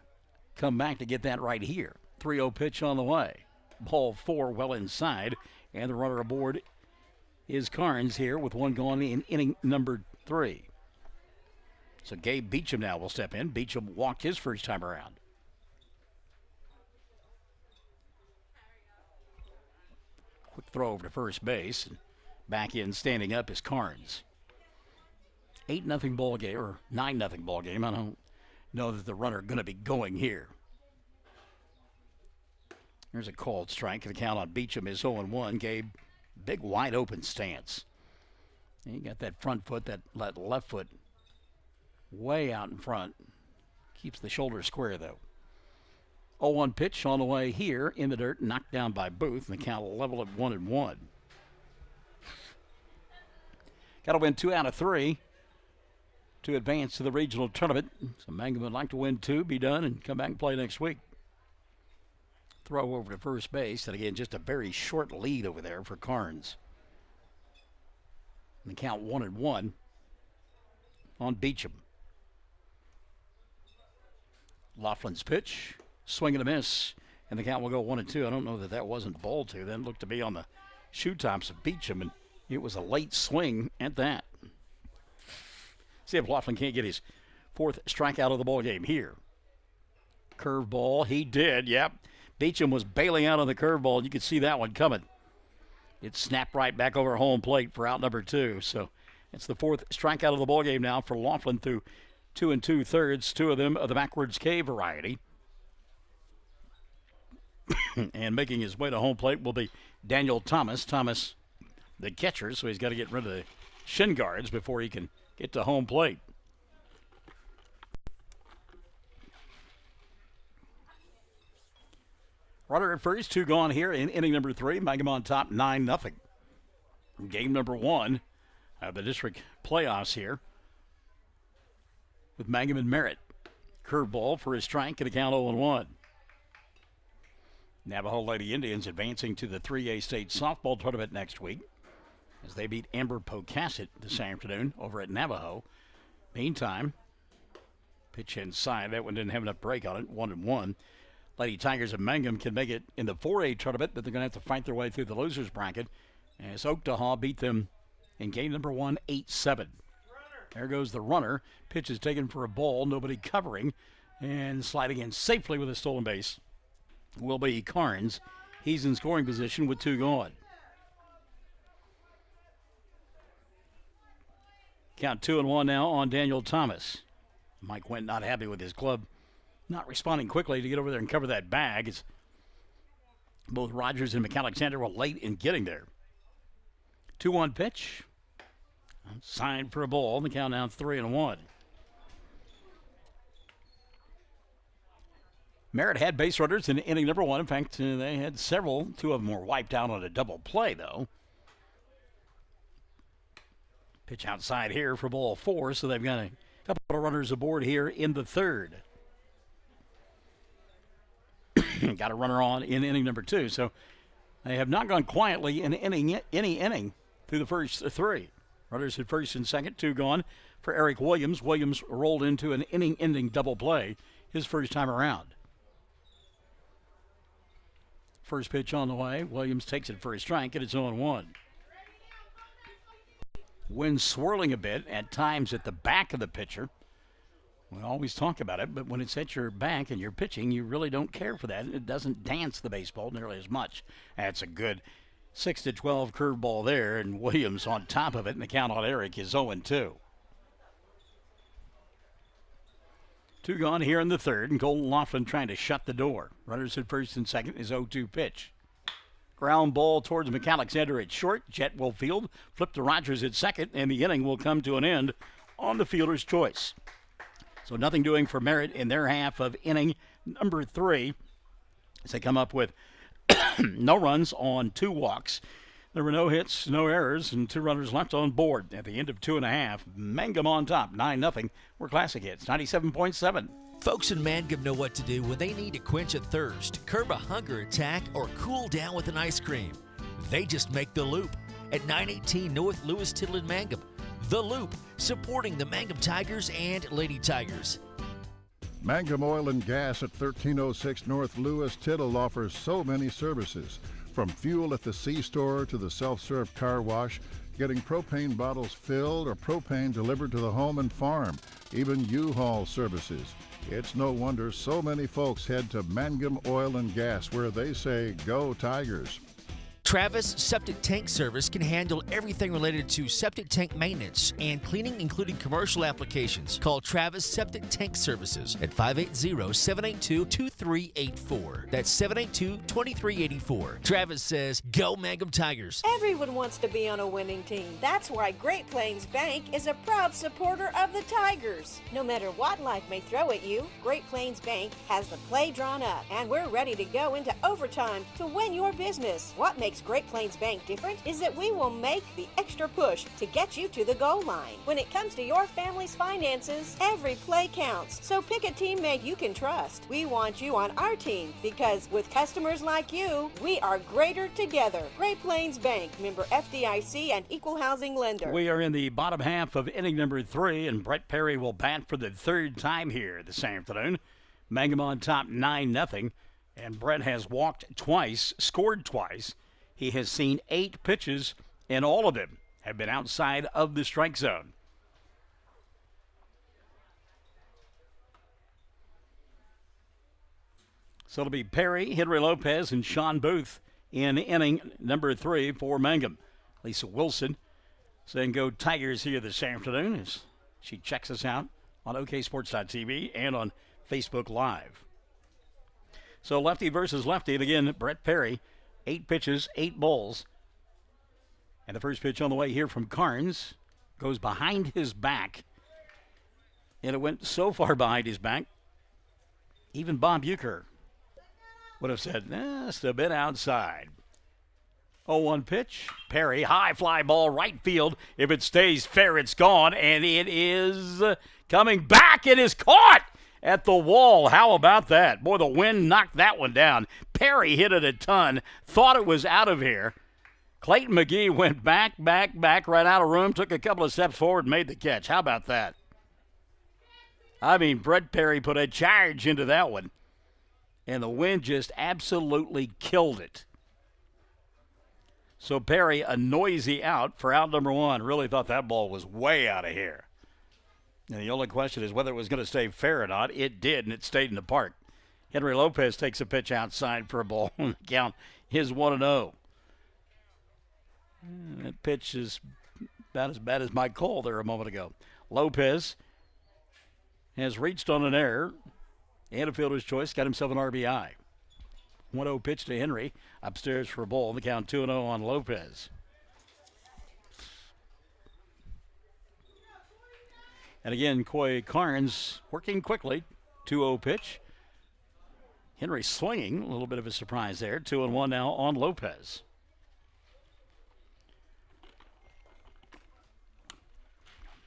come back to get that right here. 3-0 pitch on the way. Ball 4 well inside, and the runner aboard is Carnes here with one gone in inning number 3. So Gabe Beecham now will step in. Beecham walked his first time around. Quick throw over to first base, and back in standing up is Carnes. 8-0 ball game, or 9-0 ball game. I don't know that the runner going to be going here. There's a called strike. The count on Beecham is 0-1. Gabe, big wide open stance. And he got that front foot, that left foot way out in front. Keeps the shoulder square though. 0-1 pitch on the way here in the dirt, knocked down by Booth, and the count will level at 1-1. Got to win 2 out of 3 to advance to the regional tournament. So Mangum would like to win 2, be done, and come back and play next week. Throw over to first base, and again, just a very short lead over there for Carnes. And the count 1-1 on Beecham. Laughlin's pitch, swing and a miss, and the count will go 1-2. I don't know that that wasn't ball 2. That looked to be on the shoe tops of Beecham, and it was a late swing at that. See if Laughlin can't get his 4th strikeout of the ball game here. Curveball, he did, yep. Beecham was bailing out on the curveball, and you could see that one coming. It snapped right back over home plate for out number 2. So it's the 4th strikeout of the ball game now for Laughlin through 2 2/3, 2 of them of the backwards K variety. And making his way to home plate will be Daniel Thomas. Thomas, the catcher, so he's got to get rid of the shin guards before he can get to home plate. Runner at first, 2 gone here in inning number 3. Mangum on top, 9-0. Game number 1 of the district playoffs here with Mangum and Merritt. Curveball for his strike and a count 0-1. Navajo Lady Indians advancing to the 3A state softball tournament next week as they beat Amber Pocasset this afternoon over at Navajo. Meantime, pitch inside. That one didn't have enough break on it. 1-1. Lady Tigers of Mangum can make it in the 4A tournament, but they're going to have to fight their way through the losers bracket as Oaktahaw beat them in game number 1, 8-7. There goes the runner. Pitch is taken for a ball. Nobody covering. And sliding in safely with a stolen base will be Carnes. He's in scoring position with 2 gone. Count 2-1 now on Daniel Thomas. Mike Went not happy with his club not responding quickly to get over there and cover that bag. It's both Rogers and McAlexander were late in getting there. 2-1 pitch. Signed for a ball. The count now 3-1. Merritt had base runners in inning number 1. In fact, they had several. 2 of them were wiped out on a double play, though. Pitch outside here for ball 4, so they've got a couple of runners aboard here in the 3rd. Got a runner on in inning number 2, so they have not gone quietly in any inning through the first 3. Runners at first and second, 2 gone for Eric Williams. Williams rolled into an inning-ending double play his first time around. First pitch on the way. Williams takes it for a strike, and it's 0-1. Wind swirling a bit, at times at the back of the pitcher. We always talk about it, but when it's at your back and you're pitching, you really don't care for that. It doesn't dance the baseball nearly as much. That's a good 6-12 curveball there, and Williams on top of it, and the count on Eric is 0-2. 2 gone here in the 3rd, and Colton Laughlin trying to shut the door. Runners at first and second is 0-2 pitch. Ground ball towards McAlexander at short. Jet will field. Flip to Rogers at second, and the inning will come to an end on the fielder's choice. So nothing doing for Merritt in their half of inning number 3 as they come up with no runs on 2 walks. There were no hits, no errors, and 2 runners left on board. At the end of 2.5, Mangum on top, 9-0. We're Classic Hits, 97.7. Folks in Mangum know what to do when they need to quench a thirst, curb a hunger attack, or cool down with an ice cream. They just make the Loop at 918 North Lewis Tittle in Mangum. The Loop, supporting the Mangum Tigers and Lady Tigers. Mangum Oil and Gas at 1306 North Lewis Tittle offers so many services. From fuel at the C-store to the self-serve car wash, getting propane bottles filled or propane delivered to the home and farm, even U-Haul services. It's no wonder so many folks head to Mangum Oil and Gas, where they say, "Go Tigers." Travis Septic Tank Service can handle everything related to septic tank maintenance and cleaning, including commercial applications. Call Travis Septic Tank Services at 580-782-2384. That's 782-2384. Travis says, "Go Mangum Tigers." Everyone wants to be on a winning team. That's why Great Plains Bank is a proud supporter of the Tigers. No matter what life may throw at you, Great Plains Bank has the play drawn up, and we're ready to go into overtime to win your business. What makes Great Plains Bank different is that we will make the extra push to get you to the goal line. When it comes to your family's finances, every play counts. So pick a teammate you can trust. We want you on our team because with customers like you, we are greater together. Great Plains Bank, member FDIC and equal housing lender. We are in the bottom half of inning number 3, and Brett Perry will bat for the 3rd time here this afternoon. Mangum on top 9-0, and Brett has walked twice, scored twice. He has seen 8 pitches, and all of them have been outside of the strike zone. So it'll be Perry, Henry Lopez, and Sean Booth in inning number 3 for Mangum. Lisa Wilson saying go Tigers here this afternoon as she checks us out on OKSports.tv and on Facebook Live. So lefty versus lefty, and again, Brett Perry, 8 pitches, 8 balls. And the first pitch on the way here from Carnes goes behind his back. And it went so far behind his back, even Bob Euchre would have said, just a bit outside. 0-1 pitch. Perry, high fly ball, right field. If it stays fair, it's gone. And it is coming back. It is caught at the wall. How about that? Boy, the wind knocked that one down. Perry hit it a ton. Thought it was out of here. Clayton McGee went back right out of room, took a couple of steps forward, and made the catch. How about that? I mean, Brett Perry put a charge into that one, and the wind just absolutely killed it. So Perry, a noisy out for out number one. Really thought that ball was way out of here. And the only question is whether it was going to stay fair or not. It did, and it stayed in the park. Henry Lopez takes a pitch outside for a ball. The count is 1-0. That pitch is about as bad as Mike Cole there a moment ago. Lopez has reached on an error, and a fielder's choice, got himself an RBI. 1-0 pitch to Henry, upstairs for a ball. The count 2-0 on Lopez. And again, Coy Carnes working quickly. 2-0 pitch. Henry swinging, a little bit of a surprise there. 2-1 now on Lopez.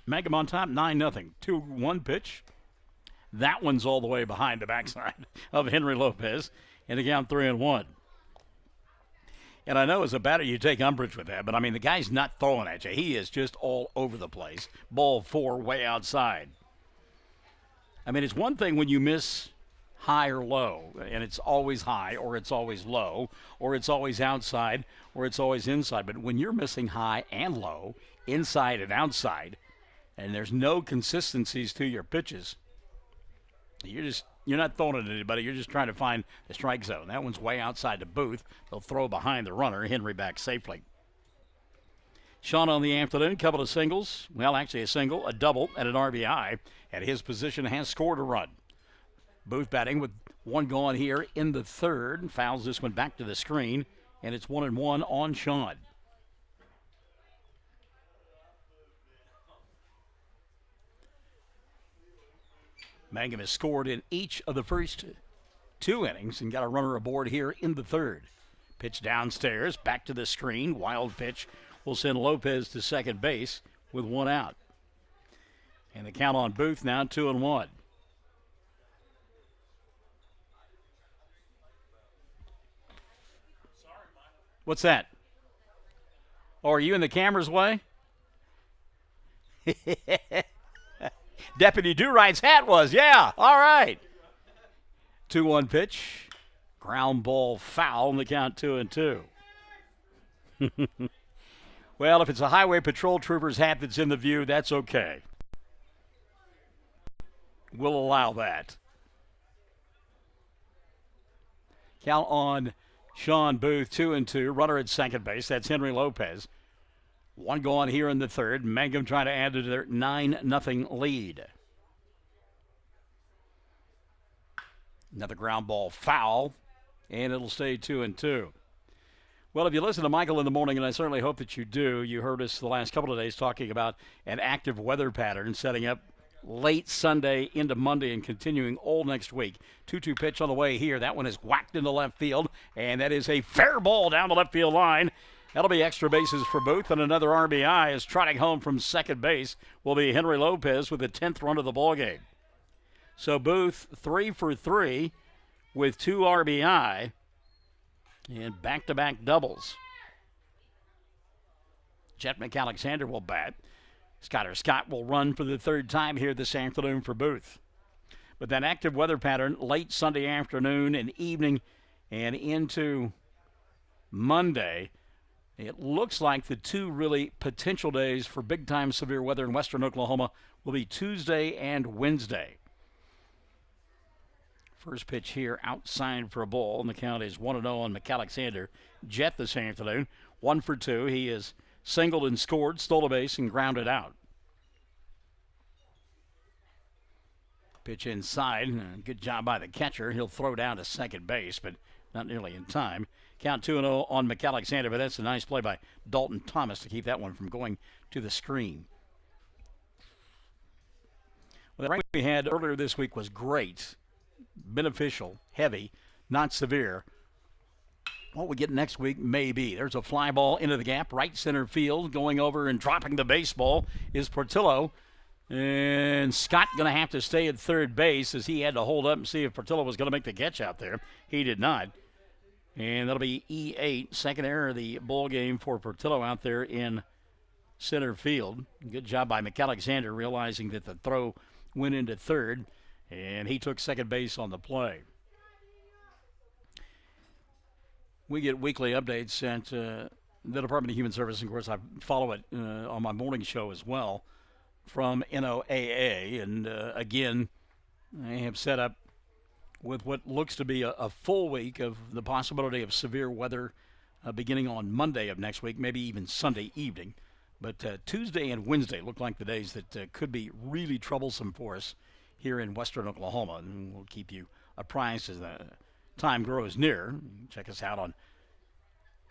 Mangum on top, 9-0. 2-1 pitch. That one's all the way behind the backside of Henry Lopez. And the count 3-1. And I know as a batter you take umbrage with that, but I mean the guy's not throwing at you. He is just all over the place. Ball 4 way outside. I mean, it's one thing when you miss high or low, and it's always high, or it's always low, or it's always outside, or it's always inside. But when you're missing high and low, inside and outside, and there's no consistencies to your pitches, you're not throwing it at anybody. You're just trying to find the strike zone. That one's way outside the booth. They'll throw behind the runner. Henry back safely. Sean on the afternoon, couple of singles. Well, actually a single, a double, and an RBI. At his position has scored a run. Booth batting with one gone here in the third. Fouls this one back to the screen, and it's 1-1 on Sean. Mangum has scored in each of the first 2 innings and got a runner aboard here in the third. Pitch downstairs, back to the screen. Wild pitch will send Lopez to second base with 1 out. And the count on Booth now 2-1. What's that? Oh, are you in the camera's way? Deputy Do-Right's hat was, yeah, all right. 2-1 pitch. Ground ball foul, and the count 2-2. Well, if it's a highway patrol trooper's hat that's in the view, that's okay. We'll allow that. Count on Sean Booth, 2-2. Runner at second base, that's Henry Lopez. 1 gone here in the third. Mangum trying to add to their 9-0 lead. Another ground ball foul, and it'll stay 2-2. Well, if you listen to Michael in the morning, and I certainly hope that you do, you heard us the last couple of days talking about an active weather pattern setting up late Sunday into Monday and continuing all next week. 2-2 pitch on the way here. That one is whacked into left field, and that is a fair ball down the left field line. That'll be extra bases for Booth, and another RBI is trotting home from second base will be Henry Lopez with the 10th run of the ballgame. So Booth 3 for 3 with 2 RBI and back-to-back doubles. Jet McAlexander will bat. Scott will run for the 3rd time here this afternoon for Booth. But that active weather pattern late Sunday afternoon and evening and into Monday, it looks like the 2 really potential days for big-time severe weather in western Oklahoma will be Tuesday and Wednesday. First pitch here outside for a ball, and the count is 1-0 on McAlexander. Jet this afternoon, 1 for 2. He is singled and scored, stole a base, and grounded out. Pitch inside. Good job by the catcher. He'll throw down to second base, but not nearly in time. Count 2-0 on McAlexander, but that's a nice play by Dalton Thomas to keep that one from going to the screen. Well, the rain we had earlier this week was great, beneficial, heavy, not severe. What we get next week may be. There's a fly ball into the gap, right center field. Going over and dropping the baseball is Portillo. And Scott going to have to stay at third base as he had to hold up and see if Portillo was going to make the catch out there. He did not. And that'll be E8, second error of the ball game for Portillo out there in center field. Good job by McAlexander realizing that the throw went into third, and he took second base on the play. We get weekly updates at the Department of Human Services. Of course, I follow it on my morning show as well from NOAA. And again, they have set up with what looks to be a full week of the possibility of severe weather beginning on Monday of next week, maybe even Sunday evening. But Tuesday and Wednesday look like the days that could be really troublesome for us here in western Oklahoma. And we'll keep you apprised as the time grows near. Check us out on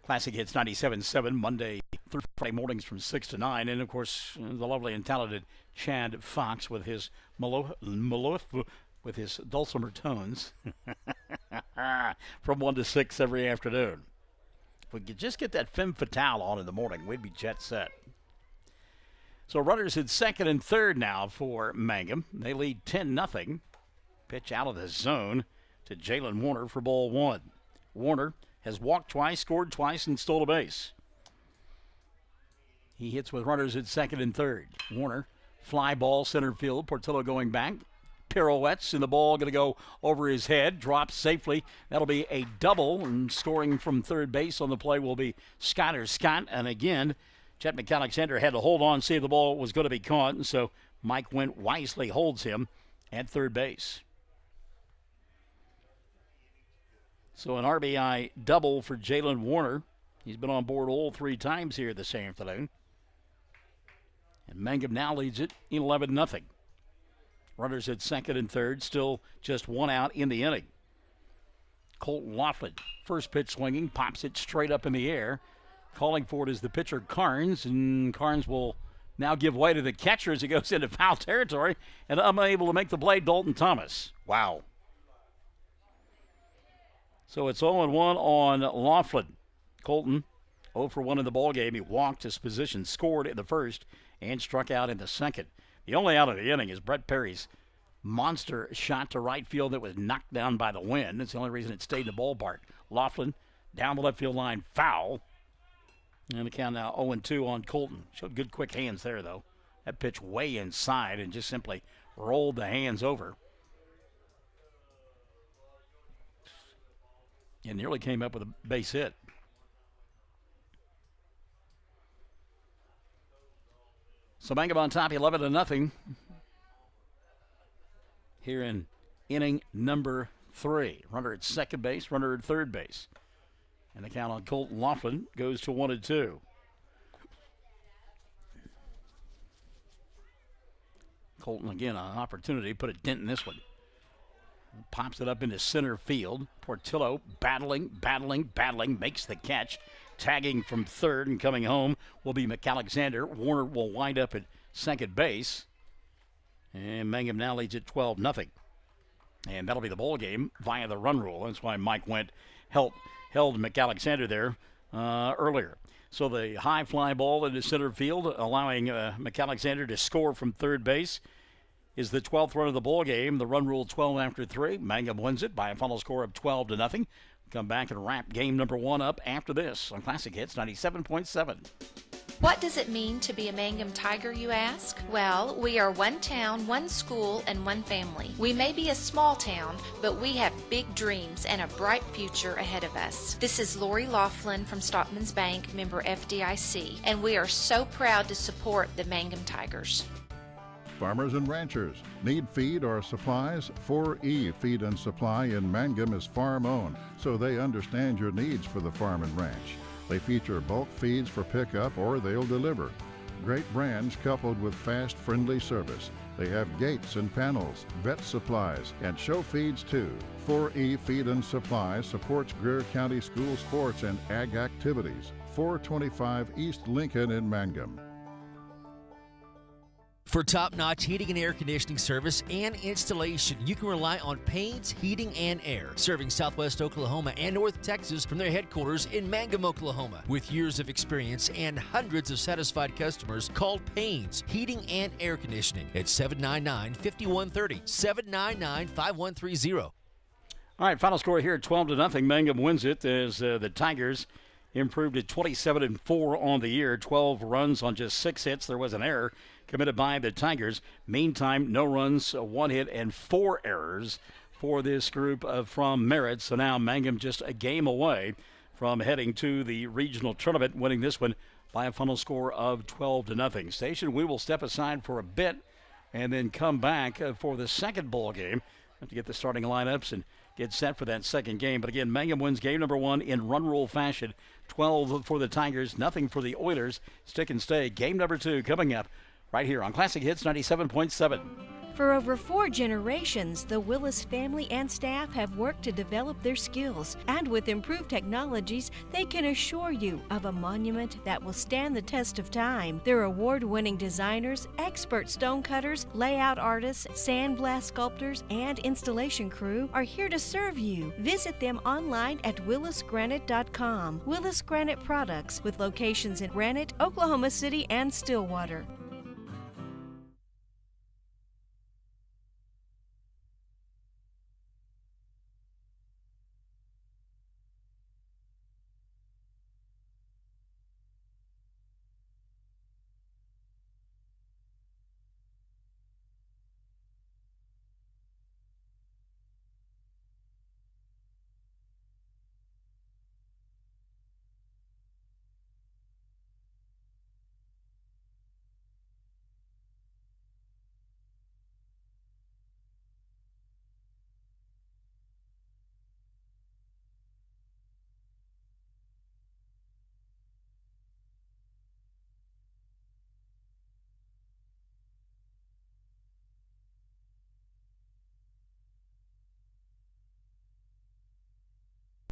Classic Hits 97.7 Monday through Friday mornings from 6 to 9. And, of course, the lovely and talented Chad Fox with his with his dulcimer tones from 1 to 6 every afternoon. If we could just get that femme fatale on in the morning, we'd be jet set. So runners at second and third now for Mangum. They lead 10-0. Pitch out of the zone to Jalen Warner for ball one. Warner has walked twice, scored twice, and stole a base. He hits with runners at second and third. Warner, fly ball, center field. Portillo going back. Pirouettes, and the ball going to go over his head. Drops safely. That'll be a double, and scoring from third base on the play will be Skyler Scott. And again, Chet McAlexander had to hold on, see if the ball was going to be caught, and so Mike Went wisely holds him at third base. So an RBI double for Jalen Warner. He's been on board all 3 times here this afternoon. And Mangum now leads it 11-0. Runners at second and third, still just 1 out in the inning. Colton Laughlin, first pitch swinging, pops it straight up in the air. Calling for it is the pitcher Carnes, and Carnes will now give way to the catcher as he goes into foul territory, and unable to make the play, Dalton Thomas. Wow. So it's 0-1 on Laughlin. Colton 0 for 1 in the ballgame. He walked his position, scored in the first, and struck out in the second. The only out of the inning is Brett Perry's monster shot to right field that was knocked down by the wind. That's the only reason it stayed in the ballpark. Laughlin down the left field line, foul. And the count now 0-2 on Colton. Showed good quick hands there, though. That pitch way inside and just simply rolled the hands over. And nearly came up with a base hit. So Mangum on top, 11-0. Here in inning number 3. Runner at second base, runner at third base. And the count on Colton Laughlin goes to 1-2. Colton again, an opportunity, put a dent in this one. Pops it up into center field. Portillo battling, makes the catch. Tagging from third and coming home will be McAlexander. Warner will wind up at second base. And Mangum now leads at 12-0. And that'll be the ball game via the run rule. That's why Mike Went held McAlexander there earlier. So the high fly ball into center field, allowing McAlexander to score from third base, is the 12th run of the ball game. The run rule 12 after 3. Mangum wins it by a final score of 12-0. Come back and wrap game number 1 up after this on Classic Hits 97.7. What does it mean to be a Mangum Tiger, you ask? Well, we are one town, one school, and one family. We may be a small town, but we have big dreams and a bright future ahead of us. This is Lori Laughlin from Stockman's Bank, member FDIC, and we are so proud to support the Mangum Tigers. Farmers and ranchers need feed or supplies? 4E Feed and Supply in Mangum is farm-owned, so they understand your needs for the farm and ranch. They feature bulk feeds for pickup or they'll deliver. Great brands coupled with fast, friendly service. They have gates and panels, vet supplies, and show feeds too. 4E Feed and Supply supports Greer County school sports and ag activities. 425 East Lincoln in Mangum. For top-notch heating and air conditioning service and installation, you can rely on Payne's Heating and Air, serving Southwest Oklahoma and North Texas from their headquarters in Mangum, Oklahoma. With years of experience and hundreds of satisfied customers, call Payne's Heating and Air Conditioning at 799-5130, 799-5130. All right, final score here, 12-0. Mangum wins it as the Tigers improved at 27-4 on the year, 12 runs on just 6 hits. There was an error committed by the Tigers. Meantime, no runs, 1 hit, and 4 errors for this group from Merritt. So now Mangum just a game away from heading to the regional tournament, winning this one by a final score of 12-0. Station, we will step aside for a bit and then come back for the second ball game. Have to get the starting lineups and get set for that second game. But again, Mangum wins game number 1 in run rule fashion. 12 for the Tigers, nothing for the Oilers. Stick and stay. Game number 2 coming up right here on Classic Hits 97.7. For over 4 generations, the Willis family and staff have worked to develop their skills, and with improved technologies, they can assure you of a monument that will stand the test of time. Their award-winning designers, expert stonecutters, layout artists, sandblast sculptors, and installation crew are here to serve you. Visit them online at willisgranite.com. Willis Granite Products, with locations in Granite, Oklahoma City, and Stillwater.